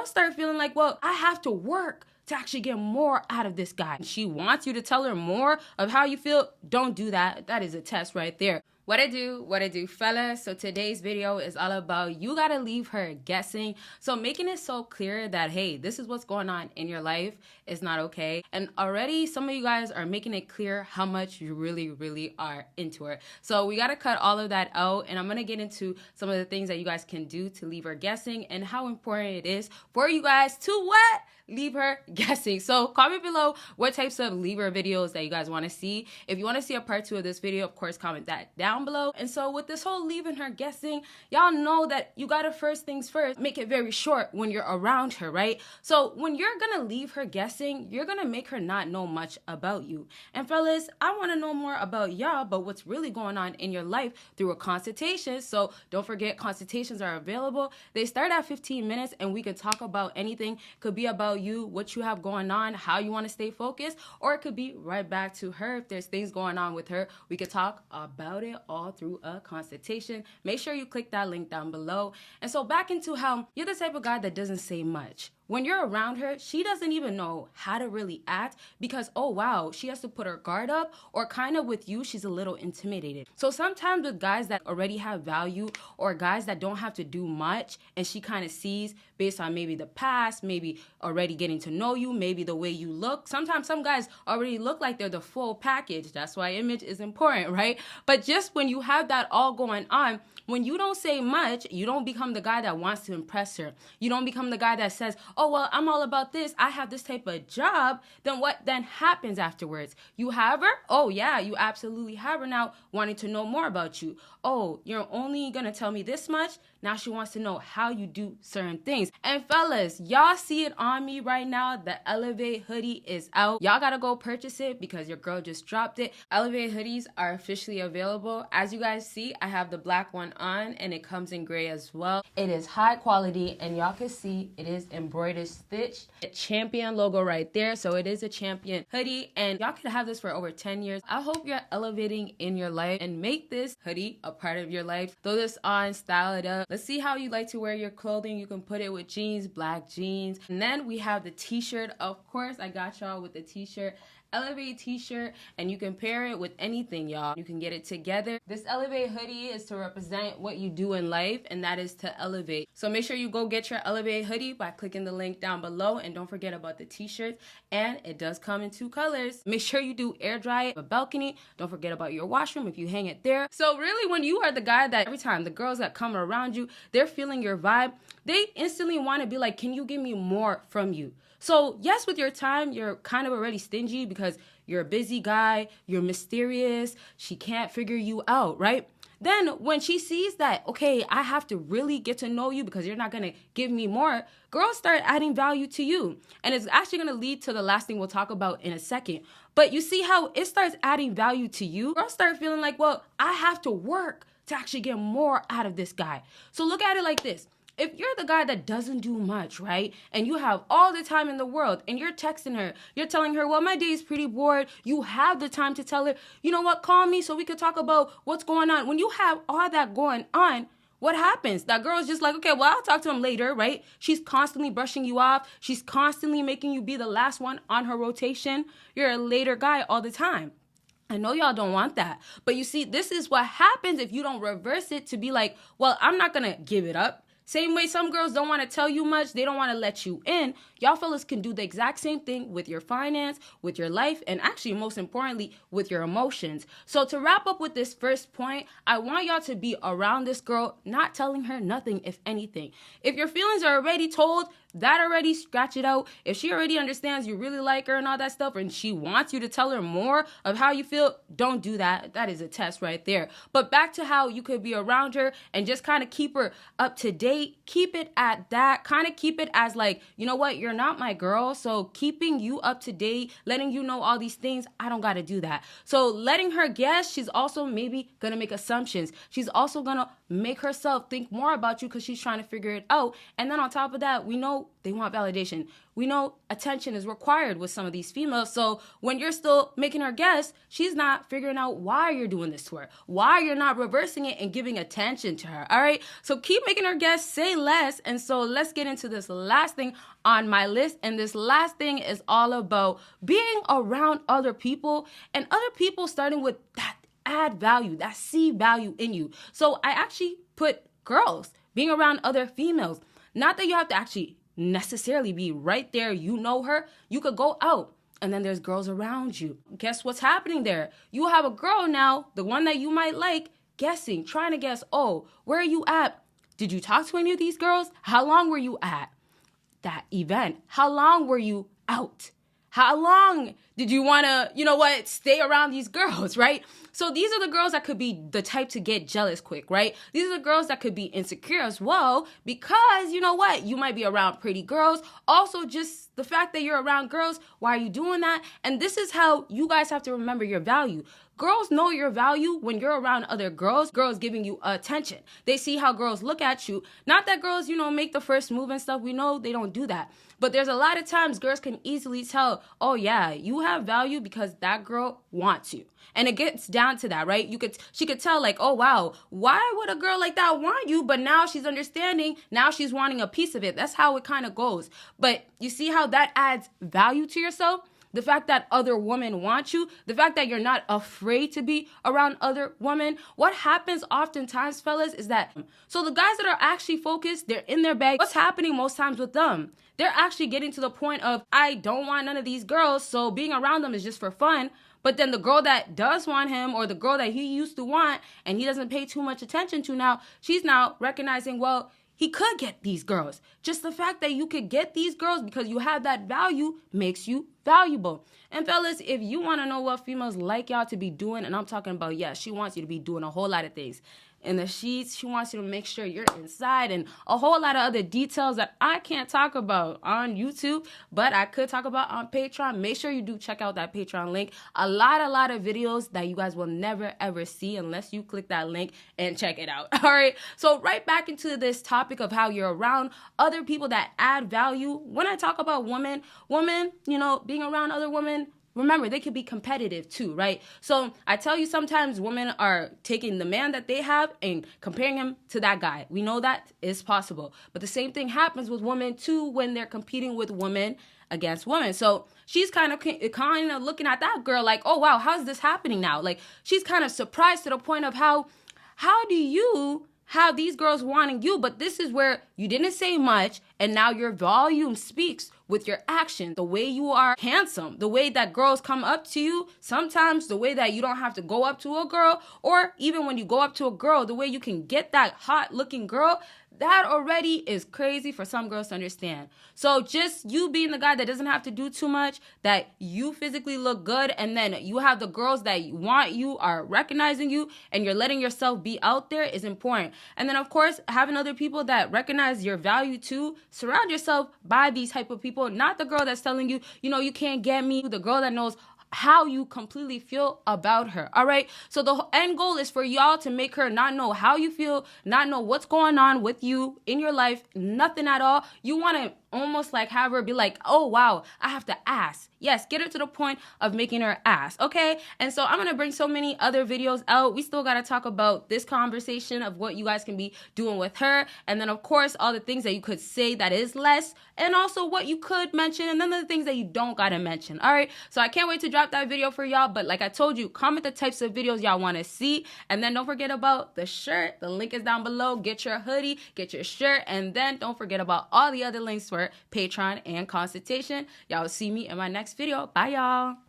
girls start feeling like, well, I have to work to actually get more out of this guy. She wants you to tell her more of how you feel. Don't do that. That is a test right there. What I do, fellas. So today's video is all about you gotta leave her guessing. So making it so clear that, hey, this is what's going on in your life is not okay. And already some of you guys are making it clear how much you really are into her. So we gotta cut all of that out, and I'm gonna get into some of the things that you guys can do to leave her guessing and how important it is for you guys to what? Leave her guessing. So comment below what types of leave her videos that you guys want to see. If you want to see a part 2 of this video, of course, comment that down below. And so with this whole leaving her guessing, y'all know that you gotta first things first, make it very short when you're around her, right? So when you're gonna leave her guessing, you're gonna make her not know much about you. And fellas, I want to know more about y'all, but what's really going on in your life through a consultation. So don't forget, consultations are available. They start at 15 minutes and we can talk about anything. Could be about you, what you have going on, how you want to stay focused, or it could be right back to her. If there's things going on with her, we could talk about it all through a consultation. Make sure you click that link down below. And so back into how you're the type of guy that doesn't say much. When you're around her, she doesn't even know how to really act because, oh wow, she has to put her guard up, or kind of with you, she's a little intimidated. So sometimes with guys that already have value or guys that don't have to do much, and she kind of sees based on maybe the past, maybe already getting to know you, maybe the way you look. Sometimes some guys already look like they're the full package. That's why image is important, right? But just when you have that all going on, when you don't say much, you don't become the guy that wants to impress her. You don't become the guy that says, oh, well, I'm all about this. I have this type of job. Then what then happens afterwards? You have her? Oh, yeah, you absolutely have her now wanting to know more about you. Oh, you're only going to tell me this much? Now she wants to know how you do certain things. And fellas, y'all see it on me right now. The Elevate hoodie is out. Y'all gotta go purchase it because your girl just dropped it. Elevate hoodies are officially available. As you guys see, I have the black one on and it comes in gray as well. It is high quality and y'all can see it is embroidered stitched. A champion logo right there. So it is a champion hoodie and y'all can have this for over 10 years. I hope you're elevating in your life and make this hoodie a part of your life. Throw this on, style it up. Let's see how you like to wear your clothing. You can put it with jeans, black jeans. And then we have the t-shirt. Of course, I got y'all with the t-shirt. Elevate t-shirt, and you can pair it with anything, y'all. You can get it together. This Elevate hoodie is to represent what you do in life, and that is to elevate. So make sure you go get your Elevate hoodie by clicking the link down below, and don't forget about the t-shirts, and it does come in 2 colors. Make sure you do air dry it, a balcony. Don't forget about your washroom if you hang it there. So really, when you are the guy that every time the girls that come around you, they're feeling your vibe, they instantly want to be like, can you give me more from you? So yes, with your time, you're kind of already stingy because you're a busy guy, you're mysterious, she can't figure you out, right? Then when she sees that, okay, I have to really get to know you because you're not going to give me more, girls start adding value to you. And it's actually going to lead to the last thing we'll talk about in a second. But you see how it starts adding value to you? Girls start feeling like, well, I have to work to actually get more out of this guy. So look at it like this. If you're the guy that doesn't do much, right, and you have all the time in the world, and you're texting her, you're telling her, well, my day is pretty bored, you have the time to tell her, you know what, call me so we could talk about what's going on. When you have all that going on, what happens? That girl's just like, okay, well, I'll talk to him later, right? She's constantly brushing you off. She's constantly making you be the last one on her rotation. You're a later guy all the time. I know y'all don't want that. But you see, this is what happens if you don't reverse it to be like, well, I'm not going to give it up. Same way some girls don't want to tell you much, they don't want to let you in. Y'all fellas can do the exact same thing with your finance, with your life, and actually most importantly, with your emotions. So to wrap up with this first point, I want y'all to be around this girl, not telling her nothing, if anything. If your feelings are already told, that already, scratch it out. If she already understands you really like her and all that stuff, and she wants you to tell her more of how you feel, don't do that. That is a test right there. But back to how you could be around her and just kind of keep her up to date. Keep it at that. Kind of keep it as like, you know what, you're not my girl. So keeping you up to date, letting you know all these things, I don't got to do that. So letting her guess, she's also maybe going to make assumptions. She's also going to make herself think more about you because she's trying to figure it out. And then on top of that, we know know they want validation. We know attention is required with some of these females. So when you're still making her guess, she's not figuring out why you're doing this to her, why you're not reversing it and giving attention to her. All right. So keep making her guess, say less. And so let's get into this last thing on my list. And this last thing is all about being around other people, and other people starting with that add value, that see value in you. So I actually put girls being around other females. Not that you have to actually necessarily be right there, you know her. You could go out and then there's girls around you. Guess what's happening there? You have a girl now, the one that you might like, guessing, trying to guess, oh, where are you at? Did you talk to any of these girls? How long were you at that event? How long were you out? How long did you want to, stay around these girls, right? So these are the girls that could be the type to get jealous quick, right? These are the girls that could be insecure as well because, you might be around pretty girls. Also, just the fact that you're around girls, why are you doing that? And this is how you guys have to remember your value. Girls know your value when you're around other girls giving you attention. They see how girls look at you. Not that girls, make the first move and stuff. We know they don't do that. But there's a lot of times girls can easily tell, oh yeah, you have value because that girl wants you. And it gets down to that, right? She could tell like, oh wow, why would a girl like that want you? But now she's understanding, now she's wanting a piece of it. That's how it kind of goes. But you see how that adds value to yourself? The fact that other women want you, the fact that you're not afraid to be around other women. What happens oftentimes, fellas, is that, so the guys that are actually focused, they're in their bag. What's happening most times with them? They're actually getting to the point of, I don't want none of these girls, so being around them is just for fun. But then the girl that does want him, or the girl that he used to want and he doesn't pay too much attention to now, she's now recognizing, well, he could get these girls. Just the fact that you could get these girls because you have that value makes you valuable. And fellas, if you want to know what females like y'all to be doing, and I'm talking about, yes, she wants you to be doing a whole lot of things. In the sheets, she wants you to make sure you're inside, and a whole lot of other details that I can't talk about on YouTube, but I could talk about on Patreon. Make sure you do check out that Patreon link. A lot of videos that you guys will never ever see unless you click that link and check it out. All right, so right back into this topic of how you're around other people that add value. When I talk about women, being around other women, remember, they could be competitive too, right? So I tell you, sometimes women are taking the man that they have and comparing him to that guy. We know that is possible. But the same thing happens with women too when they're competing with women against women. So she's kind of looking at that girl like, oh, wow, how's this happening now? Like, she's kind of surprised to the point of how do you have these girls wanting you? But this is where you didn't say much, and now your volume speaks with your action, the way you are handsome, the way that girls come up to you, sometimes the way that you don't have to go up to a girl, or even when you go up to a girl, the way you can get that hot looking girl, that already is crazy for some girls to understand. So just you being the guy that doesn't have to do too much, that you physically look good, and then you have the girls that want you, are recognizing you, and you're letting yourself be out there is important. And then, of course, having other people that recognize your value too. Surround yourself by these type of people, not the girl that's telling you, you can't get me, the girl that knows how you completely feel about her. All right. So the end goal is for y'all to make her not know how you feel, not know what's going on with you in your life, nothing at all. You want to almost like have her be like, oh, wow, I have to ask. Yes, get her to the point of making her ask. Okay. And so I'm going to bring so many other videos out. We still got to talk about this conversation of what you guys can be doing with her. And then, of course, all the things that you could say that is less, and also what you could mention, and then the things that you don't got to mention. All right. So I can't wait to drop that video for y'all. But like I told you, comment the types of videos y'all want to see. And then don't forget about the shirt. The link is down below. Get your hoodie, get your shirt. And then don't forget about all the other links for Patreon and consultation. Y'all will see me in my next video. Bye, y'all.